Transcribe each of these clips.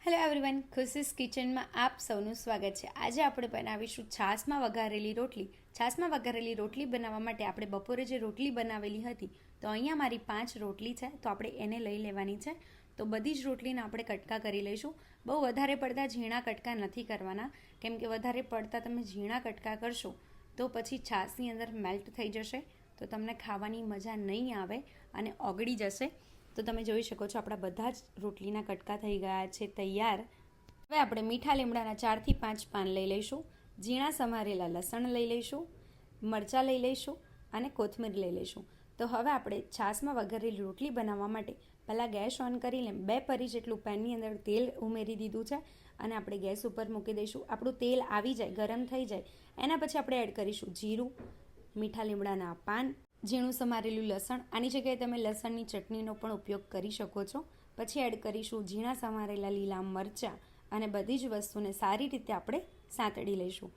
Hello everyone, ખુશીસ કિચનમાં આપ સૌનું સ્વાગત છે। આજે આપણે બનાવીશું છાશમાં વઘારેલી રોટલી। છાશમાં વઘારેલી રોટલી બનાવવા માટે આપણે બપોરે જે રોટલી બનાવેલી હતી તો અહીંયા મારી 5 રોટલી છે, તો આપણે એને લઈ લેવાની છે। તો બધી જ રોટલીને આપણે કટકા કરી લઈશું। બહુ વધારે પડતા ઝીણા કટકા નથી કરવાના, કેમ કે વધારે પડતા તમે ઝીણા કટકા કરશો તો પછી છાશની અંદર મેલ્ટ થઈ જશે, તો તમને ખાવાની મજા નહીં આવે અને ઓગળી જશે। તો તમે જોઈ શકો છો આપણા બધા જ રોટલીના કટકા થઈ ગયા છે તૈયાર। હવે આપણે મીઠા લીમડાના 4 થી 5 પાન લઈ લઈશું, ઝીણા સમારેલા લસણ લઈ લઈશું, મરચાં લઈ લઈશું અને કોથમીર લઈ લઈશું। તો હવે આપણે છાશમાં વઘારેલી રોટલી બનાવવા માટે પહેલાં ગેસ ઓન કરી લઈને 2 પરી જેટલું પેનની અંદર તેલ ઉમેરી દીધું છે અને આપણે ગેસ ઉપર મૂકી દઈશું। આપણું તેલ આવી જાય, ગરમ થઈ જાય, એના પછી આપણે એડ કરીશું જીરું, મીઠા લીમડાના પાન, ઝીણું સમારેલું લસણ, આની જગ્યાએ તમે લસણની ચટણીનો પણ ઉપયોગ કરી શકો છો। પછી એડ કરીશું ઝીણા સમારેલા લીલા મરચાં અને બધી જ વસ્તુને સારી રીતે આપણે સાંતળી લઈશું।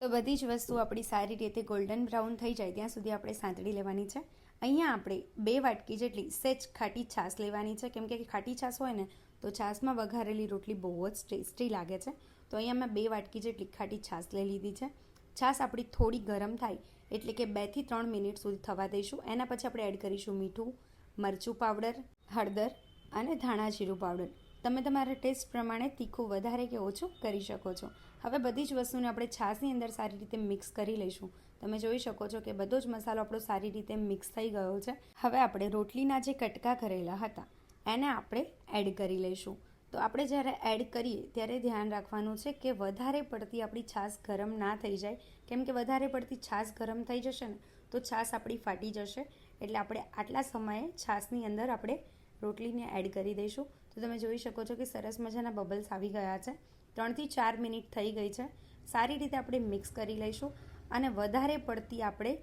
તો બધી જ વસ્તુ આપણી સારી રીતે ગોલ્ડન બ્રાઉન થઈ જાય ત્યાં સુધી આપણે સાંતળી લેવાની છે। અહીંયા આપણે 2 વાટકી જેટલી સેજ ખાટી છાશ લેવાની છે, કેમ કે ખાટી છાશ હોય ને તો છાશમાં વઘારેલી રોટલી બહુ જ ટેસ્ટી લાગે છે। તો અહીંયા મેં 2 વાટકી જેટલી ખાટી છાશ લઈ લીધી છે। છાશ આપણી થોડી ગરમ થાય એટલે કે 2 થી 3 મિનિટ સુધી થવા દઈશું। એના પછી આપણે એડ કરીશું મીઠું, મરચું પાવડર, હળદર અને ધાણા જીરું પાવડર। તમે તમારા ટેસ્ટ પ્રમાણે તીખું વધારે કે ઓછું કરી શકો છો। હવે બધી જ વસ્તુને આપણે છાશની અંદર સારી રીતે મિક્સ કરી લઈશું। તમે જોઈ શકો છો કે બધો જ મસાલો આપણો સારી રીતે મિક્સ થઈ ગયો છે। હવે આપણે રોટલીના જે કટકા કરેલા હતા એને આપણે એડ કરી લઈશું। તો આપણે જ્યારે એડ કરીએ ત્યારે ધ્યાન રાખવાનું છે કે વધારે પડતી આપણી છાશ ગરમ ના થઈ જાય, કેમ કે વધારે પડતી છાશ ગરમ થઈ જશે ને તો છાશ આપણી ફાટી જશે। એટલે આપણે આટલા સમયે છાશની અંદર આપણે રોટલીને એડ કરી દઈશું। તો તમે જોઈ શકો છો કે સરસ મજાના બબલ્સ આવી ગયા છે। 3 થી 4 મિનિટ થઈ ગઈ છે। સારી રીતે આપણે મિક્સ કરી લઈશું અને વધારે પડતી આપણે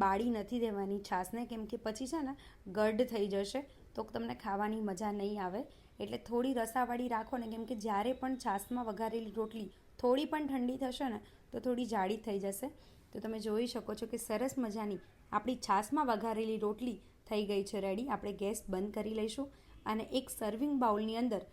બાળી નથી દેવાની છાશને, કેમ કે પછી છે ને ગઢ થઈ જશે તો તમને ખાવાની મજા નહીં આવે। એટલે થોડી રસાવાળી રાખો ને, કેમ કે જ્યારે પણ છાશમાં વઘારેલી રોટલી થોડી પણ ઠંડી થશે ને તો થોડી જાડી થઈ જશે। તો તમે જોઈ શકો છો કે સરસ મજાની આપણી છાશમાં વઘારેલી રોટલી થઈ ગઈ છે રેડી। આપણે ગેસ બંધ કરી લઈશું અને એક સર્વિંગ બાઉલની અંદર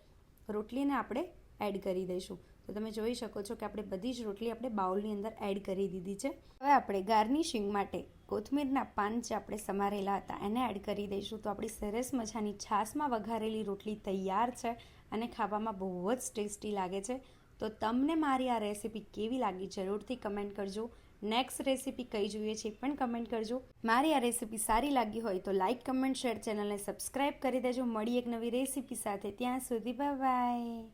રોટલીને આપણે એડ કરી દઈશું। તો તમે જોઈ શકો છો કે આપણે બધી જ રોટલી આપણે બાઉલની અંદર એડ કરી દીધી છે। હવે આપણે ગાર્નિશિંગ માટે કોથમીરના પાન જે આપણે સમારેલા હતા એને એડ કરી દઈશું। તો આપણી સરસ મજાની છાશમાં વઘારેલી રોટલી તૈયાર છે અને ખાવામાં બહુ જ ટેસ્ટી લાગે છે। તો તમને મારી આ રેસીપી કેવી લાગી જરૂરથી કમેન્ટ કરજો। નેક્સ્ટ રેસીપી કઈ જોઈએ છે પણ કમેન્ટ કરજો। મારી આ રેસીપી સારી લાગી હોય તો લાઇક, કમેન્ટ, શેર, ચેનલને સબસ્ક્રાઈબ કરી દેજો। મળી એક નવી રેસીપી સાથે, ત્યાં સુધી બાય બાય।